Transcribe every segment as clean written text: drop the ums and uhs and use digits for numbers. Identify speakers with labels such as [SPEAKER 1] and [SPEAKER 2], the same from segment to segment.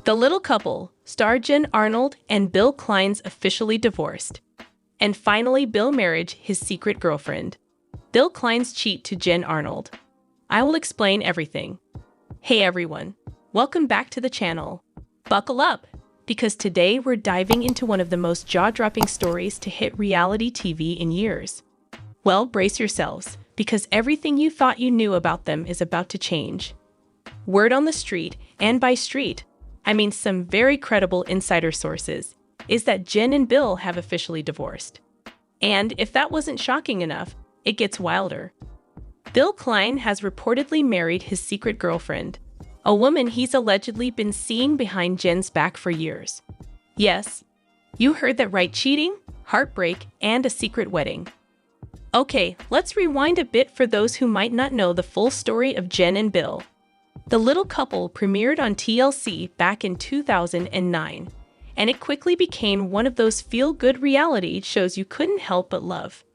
[SPEAKER 1] The Little Couple, star Jen Arnold and Bill Klein's officially divorced. And finally, Bill married his secret girlfriend. Bill Klein's cheat to Jen Arnold. I will explain everything. Hey everyone, welcome back to the channel. Buckle up, because today we're diving into one of the most jaw-dropping stories to hit reality TV in years. Well, brace yourselves, because everything you thought you knew about them is about to change. Word on the street, and by street, I mean some very credible insider sources, is that Jen and Bill have officially divorced. And if that wasn't shocking enough, it gets wilder. Bill Klein has reportedly married his secret girlfriend, a woman he's allegedly been seeing behind Jen's back for years. Yes, you heard that right, cheating, heartbreak, and a secret wedding. Okay, let's rewind a bit for those who might not know the full story of Jen and Bill. The Little Couple premiered on TLC back in 2009, and it quickly became one of those feel-good reality shows you couldn't help but love.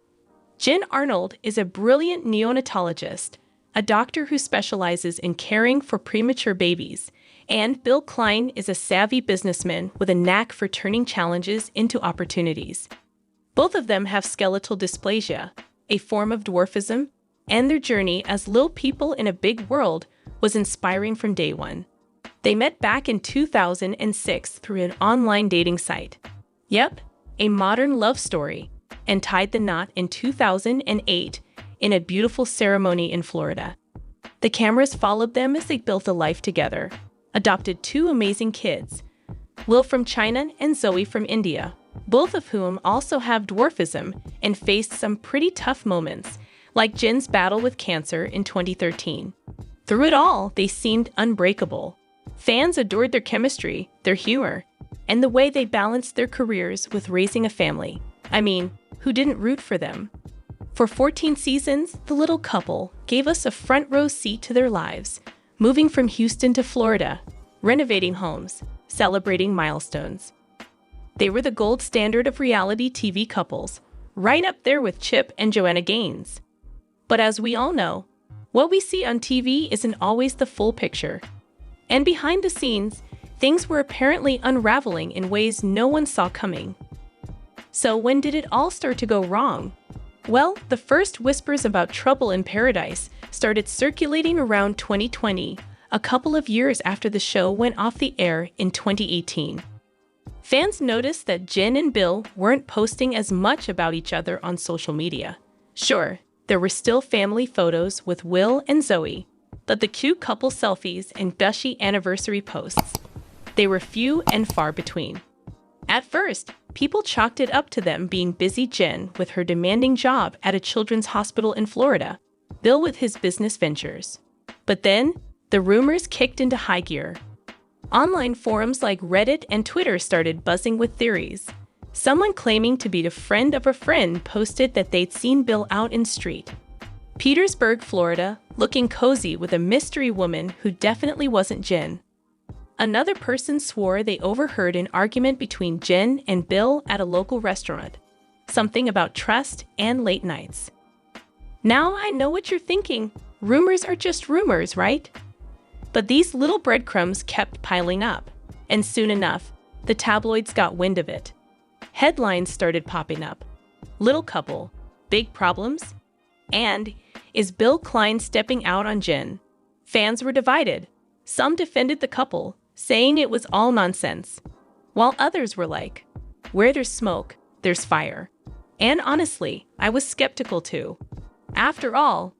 [SPEAKER 1] Jen Arnold is a brilliant neonatologist, a doctor who specializes in caring for premature babies, and Bill Klein is a savvy businessman with a knack for turning challenges into opportunities. Both of them have skeletal dysplasia, a form of dwarfism, and their journey as little people in a big world was inspiring from day one. They met back in 2006 through an online dating site. Yep, a modern love story, and tied the knot in 2008 in a beautiful ceremony in Florida. The cameras followed them as they built a life together, adopted two amazing kids, Will from China and Zoey from India, both of whom also have dwarfism and faced some pretty tough moments, like Jen's battle with cancer in 2013. Through it all, they seemed unbreakable. Fans adored their chemistry, their humor, and the way they balanced their careers with raising a family. I mean, who didn't root for them? For 14 seasons, the Little Couple gave us a front-row seat to their lives, moving from Houston to Florida, renovating homes, celebrating milestones. They were the gold standard of reality TV couples, right up there with Chip and Joanna Gaines. But as we all know, what we see on TV isn't always the full picture. And behind the scenes, things were apparently unraveling in ways no one saw coming. So when did it all start to go wrong? Well, the first whispers about trouble in paradise started circulating around 2020, a couple of years after the show went off the air in 2018. Fans noticed that Jen and Bill weren't posting as much about each other on social media. Sure, there were still family photos with Will and Zoey, but the cute couple selfies and gushy anniversary posts, they were few and far between. At first, people chalked it up to them being busy, Jen with her demanding job at a children's hospital in Florida, Bill with his business ventures. But then, the rumors kicked into high gear. Online forums like Reddit and Twitter started buzzing with theories. Someone claiming to be a friend of a friend posted that they'd seen Bill out in street Petersburg, Florida, looking cozy with a mystery woman who definitely wasn't Jen. Another person swore they overheard an argument between Jen and Bill at a local restaurant. Something about trust and late nights. Now I know what you're thinking. Rumors are just rumors, right? But these little breadcrumbs kept piling up, and soon enough, the tabloids got wind of it. Headlines started popping up. Little couple, big problems? And is Bill Klein stepping out on Jen? Fans were divided. Some defended the couple, saying it was all nonsense, while others were like, where there's smoke, there's fire. And honestly, I was skeptical too. After all,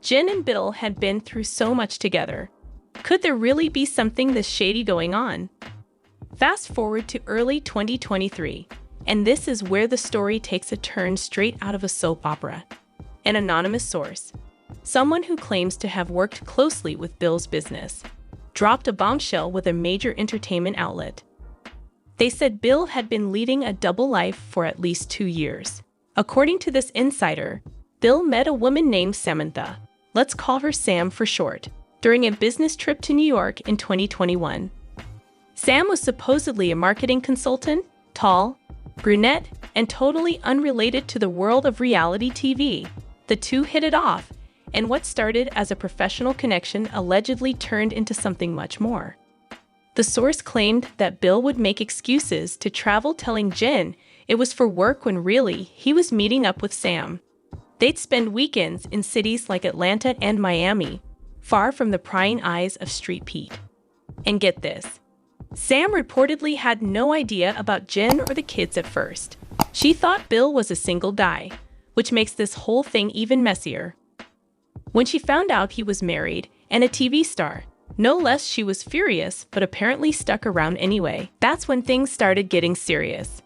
[SPEAKER 1] Jen and Bill had been through so much together. Could there really be something this shady going on? Fast forward to early 2023, and this is where the story takes a turn straight out of a soap opera. An anonymous source, someone who claims to have worked closely with Bill's business, dropped a bombshell with a major entertainment outlet. They said Bill had been leading a double life for at least 2 years. According to this insider, Bill met a woman named Samantha, let's call her Sam for short, during a business trip to New York in 2021. Sam was supposedly a marketing consultant, tall, brunette, and totally unrelated to the world of reality TV. The two hit it off, and what started as a professional connection allegedly turned into something much more. The source claimed that Bill would make excuses to travel, telling Jen it was for work when really he was meeting up with Sam. They'd spend weekends in cities like Atlanta and Miami, far from the prying eyes of Street Pete. And get this, Sam reportedly had no idea about Jen or the kids at first. She thought Bill was a single guy, which makes this whole thing even messier. When she found out he was married and a TV star, no less, she was furious, but apparently stuck around anyway. That's when things started getting serious.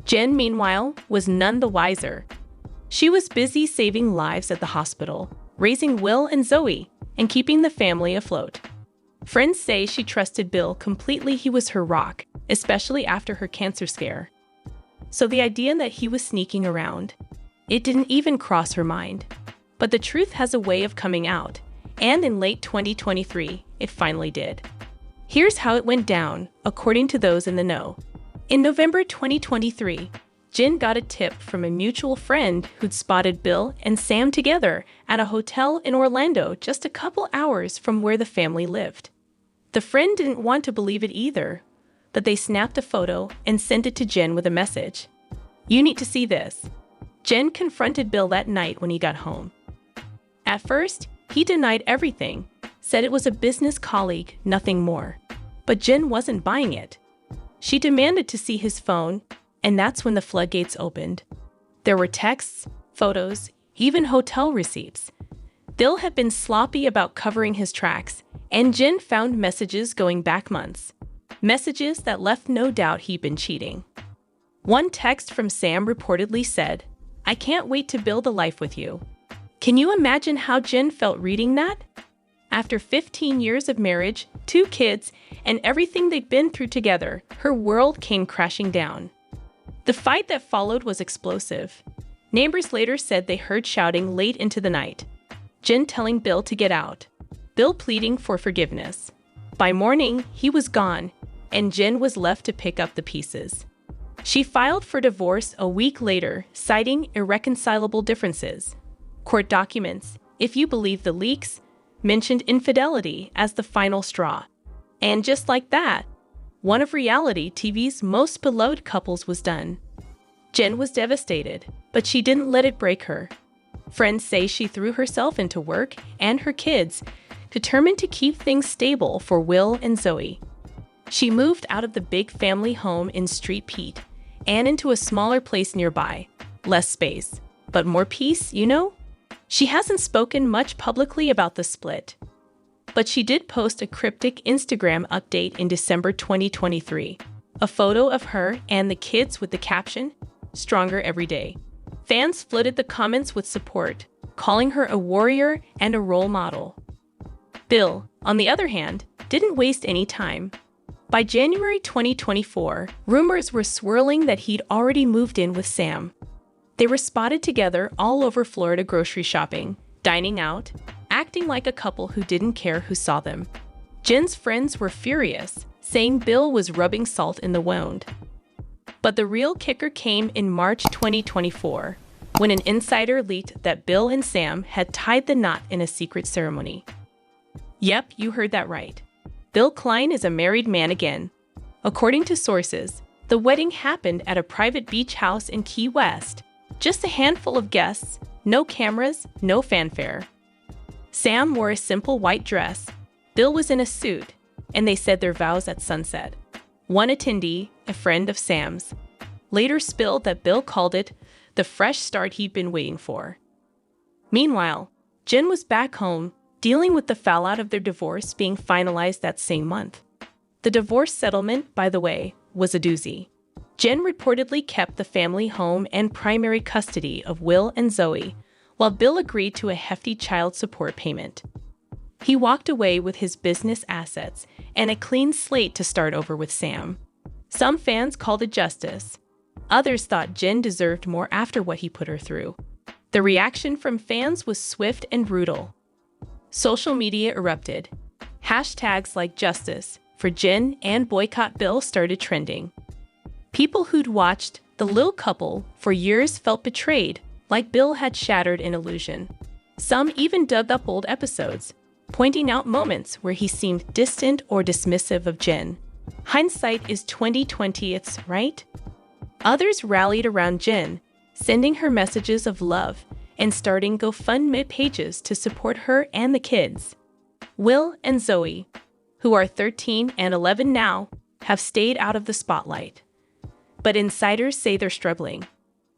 [SPEAKER 1] Jen, meanwhile, was none the wiser. She was busy saving lives at the hospital, raising Will and Zoey, and keeping the family afloat. Friends say she trusted Bill completely. He was her rock, especially after her cancer scare. So the idea that he was sneaking around, it didn't even cross her mind. But the truth has a way of coming out, and in late 2023, it finally did. Here's how it went down, according to those in the know. In November 2023, Jen got a tip from a mutual friend who'd spotted Bill and Sam together at a hotel in Orlando just a couple hours from where the family lived. The friend didn't want to believe it either, but they snapped a photo and sent it to Jen with a message. "You need to see this." Jen confronted Bill that night when he got home. At first, he denied everything, said it was a business colleague, nothing more. But Jen wasn't buying it. She demanded to see his phone, and that's when the floodgates opened. There were texts, photos, even hotel receipts. Bill had been sloppy about covering his tracks, and Jen found messages going back months. Messages that left no doubt he'd been cheating. One text from Sam reportedly said, "I can't wait to build a life with you." Can you imagine how Jen felt reading that? After 15 years of marriage, 2 kids, and everything they'd been through together, her world came crashing down. The fight that followed was explosive. Neighbors later said they heard shouting late into the night. Jen telling Bill to get out. Bill pleading for forgiveness. By morning, he was gone, and Jen was left to pick up the pieces. She filed for divorce a week later, citing irreconcilable differences. Court documents, if you believe the leaks, mentioned infidelity as the final straw. And just like that, one of reality TV's most beloved couples was done. Jen was devastated, but she didn't let it break her. Friends say she threw herself into work and her kids, determined to keep things stable for Will and Zoey. She moved out of the big family home in Street Pete and into a smaller place nearby. Less space, but more peace, you know? She hasn't spoken much publicly about the split, but she did post a cryptic Instagram update in December 2023, a photo of her and the kids with the caption, "Stronger every day." Fans flooded the comments with support, calling her a warrior and a role model. Bill, on the other hand, didn't waste any time. By January 2024, rumors were swirling that he'd already moved in with Sam. They were spotted together all over Florida grocery shopping, dining out, acting like a couple who didn't care who saw them. Jen's friends were furious, saying Bill was rubbing salt in the wound. But the real kicker came in March 2024, when an insider leaked that Bill and Sam had tied the knot in a secret ceremony. Yep, you heard that right. Bill Klein is a married man again. According to sources, the wedding happened at a private beach house in Key West. Just a handful of guests, no cameras, no fanfare. Sam wore a simple white dress, Bill was in a suit, and they said their vows at sunset. One attendee, a friend of Sam's, later spilled that Bill called it the fresh start he'd been waiting for. Meanwhile, Jen was back home, dealing with the fallout of their divorce being finalized that same month. The divorce settlement, by the way, was a doozy. Jen reportedly kept the family home and primary custody of Will and Zoey, while Bill agreed to a hefty child support payment. He walked away with his business assets and a clean slate to start over with Sam. Some fans called it justice. Others thought Jen deserved more after what he put her through. The reaction from fans was swift and brutal. Social media erupted. Hashtags like justice for Jen and boycott Bill started trending. People who'd watched the Lil couple for years felt betrayed, like Bill had shattered an illusion. Some even dug up old episodes, pointing out moments where he seemed distant or dismissive of Jen. Hindsight is 20/20, right? Others rallied around Jen, sending her messages of love and starting GoFundMe pages to support her and the kids. Will and Zoey, who are 13 and 11 now, have stayed out of the spotlight. But insiders say they're struggling.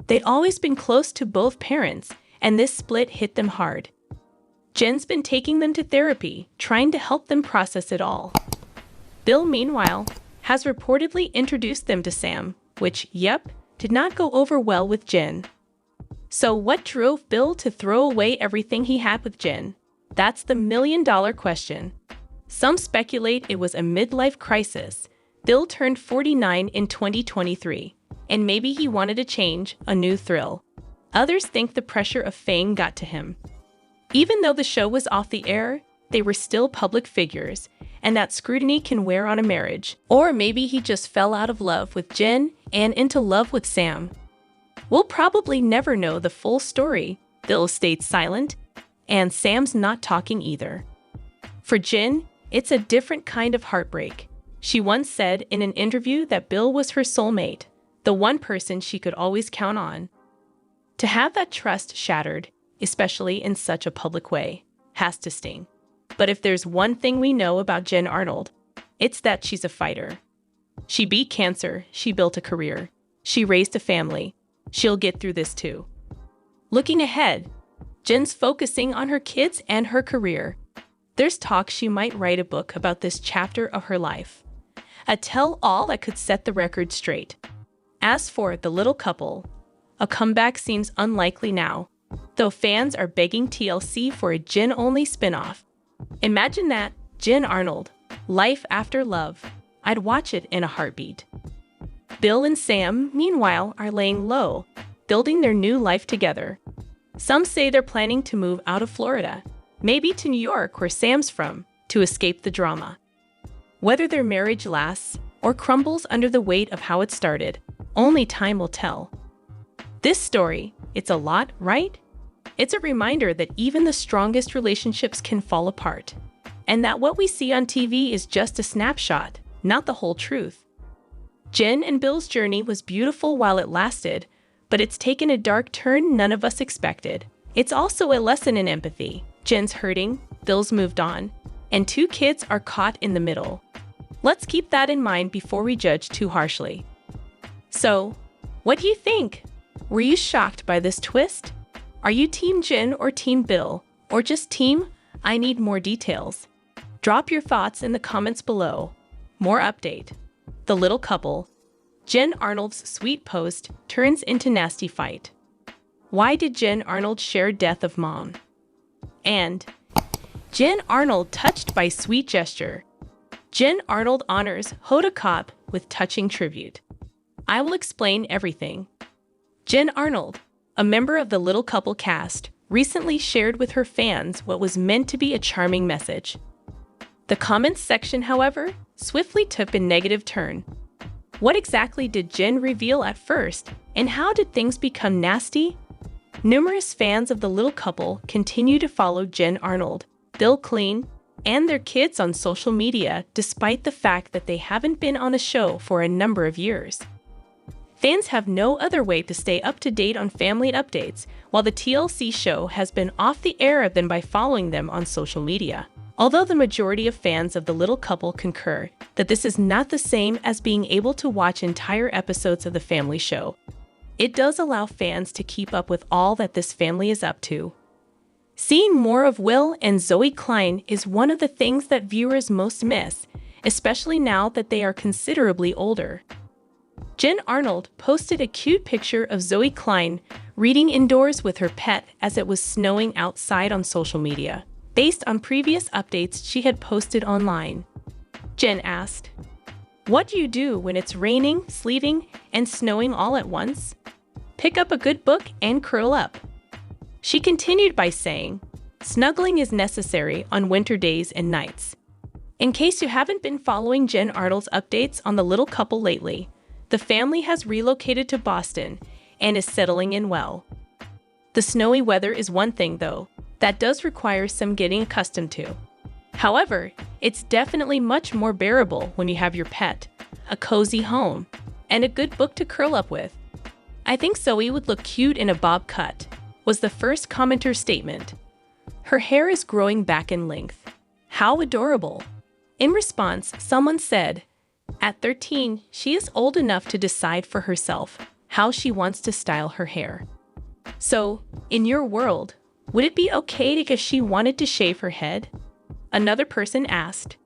[SPEAKER 1] They'd always been close to both parents, and this split hit them hard. Jen's been taking them to therapy, trying to help them process it all. Bill, meanwhile, has reportedly introduced them to Sam, which, did not go over well with Jen. So what drove Bill to throw away everything he had with Jen? That's the million-dollar question. Some speculate it was a midlife crisis. Bill turned 49 in 2023, and maybe he wanted a change, a new thrill. Others think the pressure of fame got to him. Even though the show was off the air, they were still public figures, and that scrutiny can wear on a marriage. Or maybe he just fell out of love with Jen and into love with Sam. We'll probably never know the full story. Bill stayed silent, and Sam's not talking either. For Jen, it's a different kind of heartbreak. She once said in an interview that Bill was her soulmate, the one person she could always count on. To have that trust shattered, especially in such a public way, has to sting. But if there's one thing we know about Jen Arnold, it's that she's a fighter. She beat cancer, she built a career, she raised a family. She'll get through this too. Looking ahead, Jen's focusing on her kids and her career. There's talk she might write a book about this chapter of her life. A tell-all that could set the record straight. As for the little couple, a comeback seems unlikely now, though fans are begging TLC for a Jen-only spin-off. Imagine that, Jen Arnold, Life After Love. I'd watch it in a heartbeat. Bill and Sam, meanwhile, are laying low, building their new life together. Some say they're planning to move out of Florida, maybe to New York where Sam's from, to escape the drama. Whether their marriage lasts or crumbles under the weight of how it started, only time will tell. This story, it's a lot, right? It's a reminder that even the strongest relationships can fall apart, and that what we see on TV is just a snapshot, not the whole truth. Jen and Bill's journey was beautiful while it lasted, but it's taken a dark turn none of us expected. It's also a lesson in empathy. Jen's hurting, Bill's moved on, and two kids are caught in the middle. Let's keep that in mind before we judge too harshly. So, what do you think? Were you shocked by this twist? Are you Team Jen or Team Bill? Or just Team, I need more details? Drop your thoughts in the comments below. More update. The little couple. Jen Arnold's sweet post turns into nasty fight. Why did Jen Arnold share death of mom? And Jen Arnold touched by sweet gesture. Jen Arnold honors Hoda Kotb with touching tribute. I will explain everything. Jen Arnold, a member of the Little Couple cast, recently shared with her fans what was meant to be a charming message. The comments section, however, swiftly took a negative turn. What exactly did Jen reveal at first, and how did things become nasty? Numerous fans of the Little Couple continue to follow Jen Arnold, Bill Klein, and their kids on social media despite the fact that they haven't been on a show for a number of years. Fans have no other way to stay up to date on family updates while the TLC show has been off the air than by following them on social media. Although the majority of fans of the Little Couple concur that this is not the same as being able to watch entire episodes of the family show, it does allow fans to keep up with all that this family is up to. Seeing more of Will and Zoey Klein is one of the things that viewers most miss, especially now that they are considerably older. Jen Arnold posted a cute picture of Zoey Klein reading indoors with her pet as it was snowing outside on social media, based on previous updates she had posted online. Jen asked, "What do you do when it's raining, sleeting, and snowing all at once? Pick up a good book and curl up." She continued by saying, "Snuggling is necessary on winter days and nights." In case you haven't been following Jen Arnold's updates on the Little Couple lately, the family has relocated to Boston and is settling in well. The snowy weather is one thing, though, that does require some getting accustomed to. However, it's definitely much more bearable when you have your pet, a cozy home, and a good book to curl up with. I think Zoey would look cute in a bob cut, was the first commenter's statement. Her hair is growing back in length. How adorable. In response, someone said, at 13, she is old enough to decide for herself how she wants to style her hair. So, in your world, would it be okay if she wanted to shave her head? Another person asked.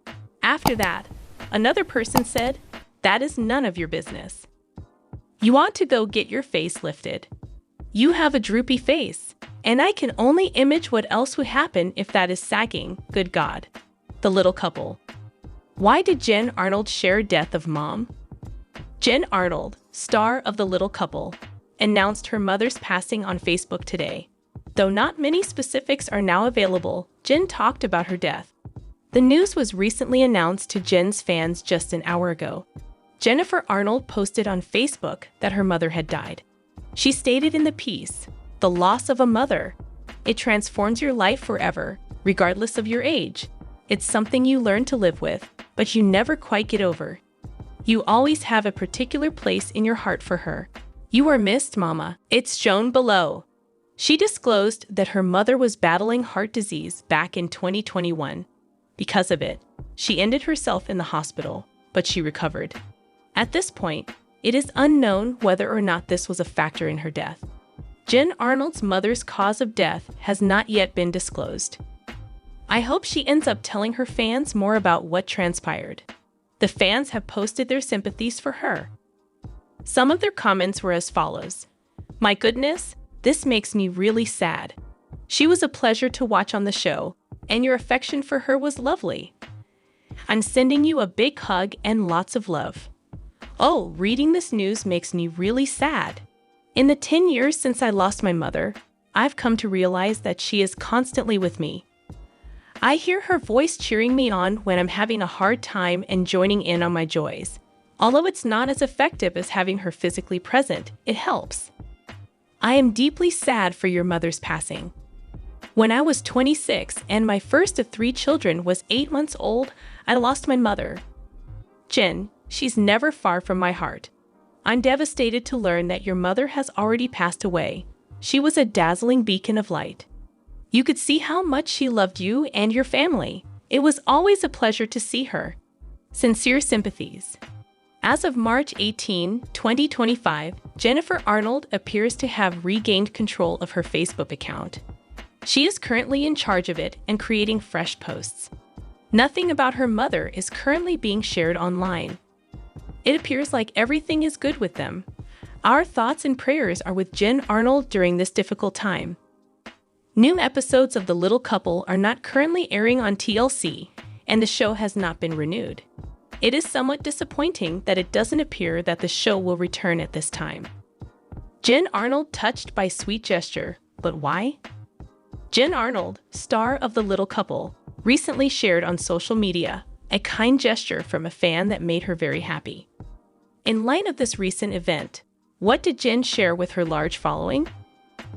[SPEAKER 1] After that, another person said, that is none of your business. You want to go get your face lifted. You have a droopy face, and I can only imagine what else would happen if that is sagging, good God. The little couple. Why did Jen Arnold share death of mom? Jen Arnold, star of The Little Couple, announced her mother's passing on Facebook today. Though not many specifics are now available, Jen talked about her death. The news was recently announced to Jen's fans just an hour ago. Jennifer Arnold posted on Facebook that her mother had died. She stated in the piece, "The loss of a mother. It transforms your life forever, regardless of your age. It's something you learn to live with, but you never quite get over. You always have a particular place in your heart for her. You are missed, Mama." It's shown below. She disclosed that her mother was battling heart disease back in 2021. Because of it, she ended herself in the hospital, but she recovered. At this point, it is unknown whether or not this was a factor in her death. Jen Arnold's mother's cause of death has not yet been disclosed. I hope she ends up telling her fans more about what transpired. The fans have posted their sympathies for her. Some of their comments were as follows. My goodness, this makes me really sad. She was a pleasure to watch on the show, and your affection for her was lovely. I'm sending you a big hug and lots of love. Oh, reading this news makes me really sad. In the 10 years since I lost my mother, I've come to realize that she is constantly with me. I hear her voice cheering me on when I'm having a hard time and joining in on my joys. Although it's not as effective as having her physically present, it helps. I am deeply sad for your mother's passing. When I was 26 and my first of 3 children was 8 months old, I lost my mother. Jen, she's never far from my heart. I'm devastated to learn that your mother has already passed away. She was a dazzling beacon of light. You could see how much she loved you and your family. It was always a pleasure to see her. Sincere sympathies. As of March 18, 2025, Jennifer Arnold appears to have regained control of her Facebook account. She is currently in charge of it and creating fresh posts. Nothing about her mother is currently being shared online. It appears like everything is good with them. Our thoughts and prayers are with Jen Arnold during this difficult time. New episodes of The Little Couple are not currently airing on TLC, and the show has not been renewed. It is somewhat disappointing that it doesn't appear that the show will return at this time. Jen Arnold touched by sweet gesture, but why? Jen Arnold, star of The Little Couple, recently shared on social media a kind gesture from a fan that made her very happy. In light of this recent event, what did Jen share with her large following?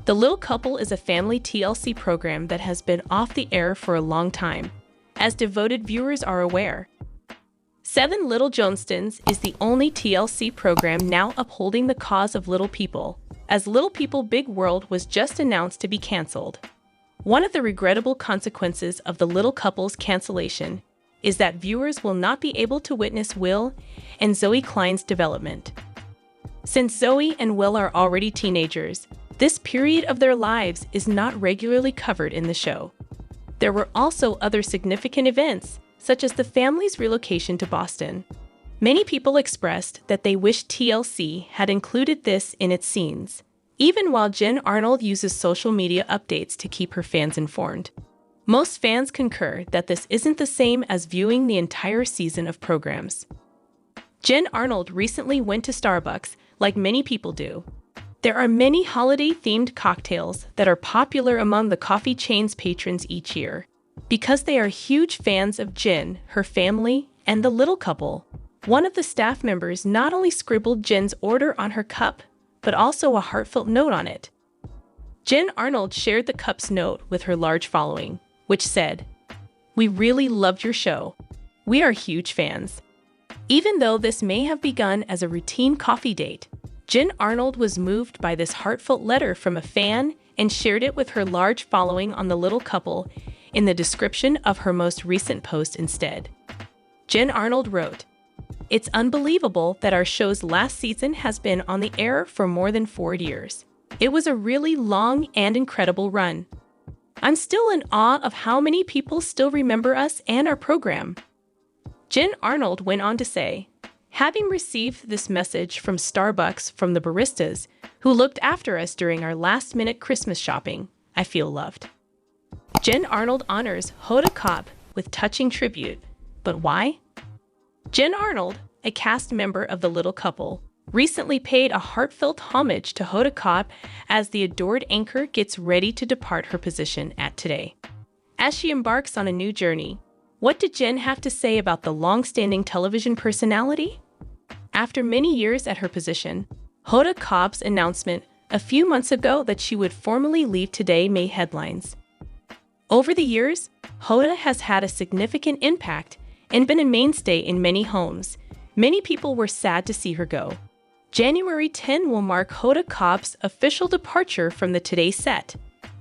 [SPEAKER 1] The Little Couple is a family TLC program that has been off the air for a long time, as devoted viewers are aware. Seven Little Jonestones is the only TLC program now upholding the cause of little people, as Little People Big World was just announced to be canceled. One of the regrettable consequences of The Little Couple's cancellation is that viewers will not be able to witness Will and Zoey Klein's development. Since Zoey and Will are already teenagers, this period of their lives is not regularly covered in the show. There were also other significant events, such as the family's relocation to Boston. Many people expressed that they wished TLC had included this in its scenes, even while Jen Arnold uses social media updates to keep her fans informed. Most fans concur that this isn't the same as viewing the entire season of programs. Jen Arnold recently went to Starbucks, like many people do. There are many holiday-themed cocktails that are popular among the coffee chain's patrons each year. Because they are huge fans of Jen, her family, and The Little Couple, one of the staff members not only scribbled Jen's order on her cup, but also a heartfelt note on it. Jen Arnold shared the cup's note with her large following, which said, We really loved your show. We are huge fans. Even though this may have begun as a routine coffee date, Jen Arnold was moved by this heartfelt letter from a fan and shared it with her large following on the little couple in the description of her most recent post instead. Jen Arnold wrote, "It's unbelievable that our show's last season has been on the air for more than 4 years. It was a really long and incredible run. I'm still in awe of how many people still remember us and our program." Jen Arnold went on to say, "Having received this message from Starbucks from the baristas who looked after us during our last-minute Christmas shopping, I feel loved." Jen Arnold honors Hoda Kotb with touching tribute. But why? Jen Arnold, a cast member of the little couple, recently paid a heartfelt homage to Hoda Kotb as the adored anchor gets ready to depart her position at Today. As she embarks on a new journey, what did Jen have to say about the long-standing television personality? After many years at her position, Hoda Kotb's announcement a few months ago that she would formally leave Today made headlines. Over the years, Hoda has had a significant impact and been a mainstay in many homes. Many people were sad to see her go. January 10 will mark Hoda Kotb's official departure from the Today set,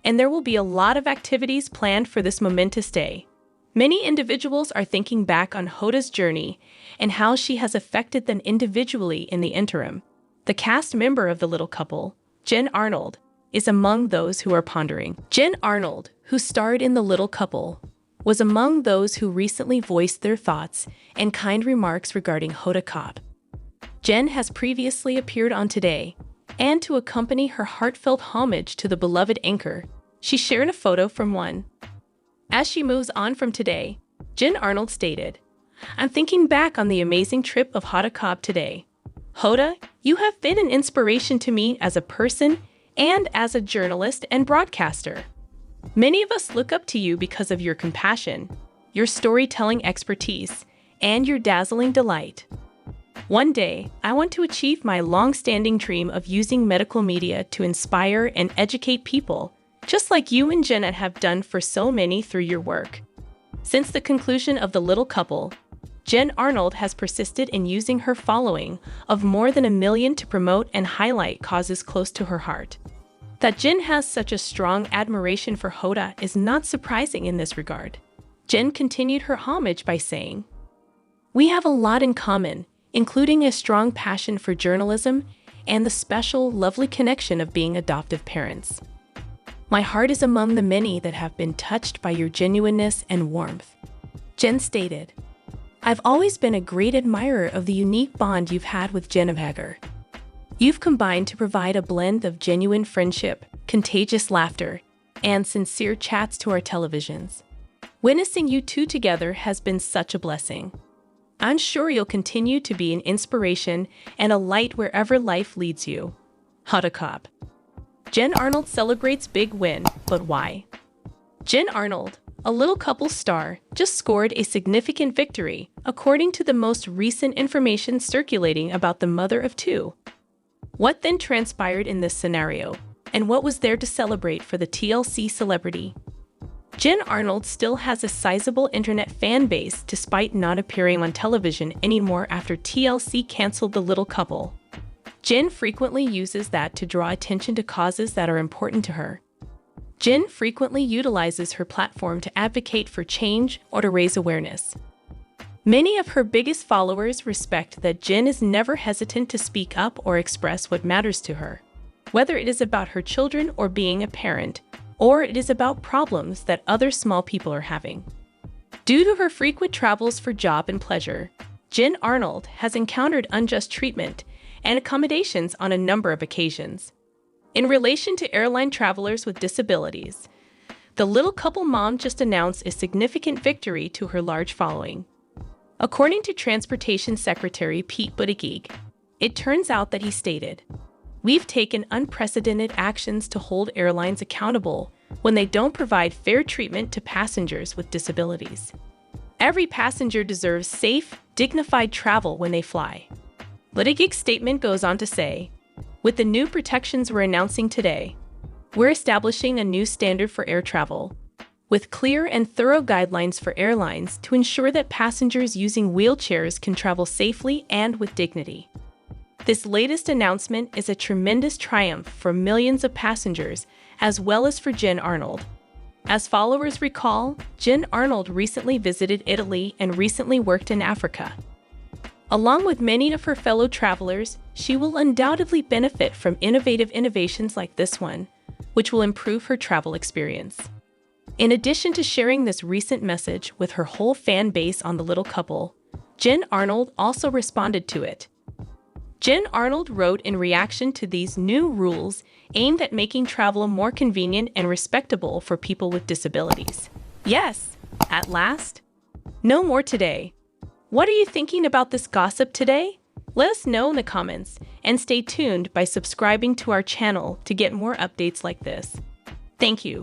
[SPEAKER 1] and there will be a lot of activities planned for this momentous day. Many individuals are thinking back on Hoda's journey and how she has affected them individually in the interim. The cast member of the little couple, Jen Arnold, is among those who are pondering. Jen Arnold, who starred in The Little Couple, was among those who recently voiced their thoughts and kind remarks regarding Hoda Kotb. Jen has previously appeared on Today, and to accompany her heartfelt homage to the beloved anchor, she shared a photo from one. As she moves on from Today, Jen Arnold stated, "I'm thinking back on the amazing trip of Hoda Kotb today. Hoda, you have been an inspiration to me as a person and as a journalist and broadcaster. Many of us look up to you because of your compassion, your storytelling expertise, and your dazzling delight. One day, I want to achieve my long-standing dream of using medical media to inspire and educate people, just like you and Jenna have done for so many through your work." Since the conclusion of The Little Couple, Jen Arnold has persisted in using her following of more than 1 million to promote and highlight causes close to her heart. That Jen has such a strong admiration for Hoda is not surprising in this regard. Jen continued her homage by saying, "We have a lot in common, including a strong passion for journalism and the special, lovely connection of being adoptive parents. My heart is among the many that have been touched by your genuineness and warmth." Jen stated, "I've always been a great admirer of the unique bond you've had with Genevieve. You've combined to provide a blend of genuine friendship, contagious laughter, and sincere chats to our televisions. Witnessing you two together has been such a blessing. I'm sure you'll continue to be an inspiration and a light wherever life leads you. Hoda Kotb." Jen Arnold celebrates big win, but why? Jen Arnold, a little couple star, just scored a significant victory, according to the most recent information circulating about the mother of two. What then transpired in this scenario, and what was there to celebrate for the TLC celebrity? Jen Arnold still has a sizable internet fan base despite not appearing on television anymore after TLC canceled The Little Couple. Jen frequently uses that to draw attention to causes that are important to her. Jen frequently utilizes her platform to advocate for change or to raise awareness. Many of her biggest followers respect that Jen is never hesitant to speak up or express what matters to her, whether it is about her children or being a parent, or it is about problems that other small people are having. Due to her frequent travels for job and pleasure, Jen Arnold has encountered unjust treatment and accommodations on a number of occasions. In relation to airline travelers with disabilities, the little couple mom just announced a significant victory to her large following. According to Transportation Secretary Pete Buttigieg, it turns out that he stated, "We've taken unprecedented actions to hold airlines accountable when they don't provide fair treatment to passengers with disabilities. Every passenger deserves safe, dignified travel when they fly." Buttigieg's statement goes on to say, "With the new protections we're announcing today, we're establishing a new standard for air travel. with clear and thorough guidelines for airlines to ensure that passengers using wheelchairs can travel safely and with dignity. This latest announcement is a tremendous triumph for millions of passengers, as well as for Jen Arnold. As followers recall, Jen Arnold recently visited Italy and recently worked in Africa. Along with many of her fellow travelers, she will undoubtedly benefit from innovative innovations like this one, which will improve her travel experience. In addition to sharing this recent message with her whole fan base on The Little Couple, Jen Arnold also responded to it. Jen Arnold wrote in reaction to these new rules aimed at making travel more convenient and respectable for people with disabilities. Yes, at last. No more today. What are you thinking about this gossip today? Let us know in the comments, and stay tuned by subscribing to our channel to get more updates like this. Thank you.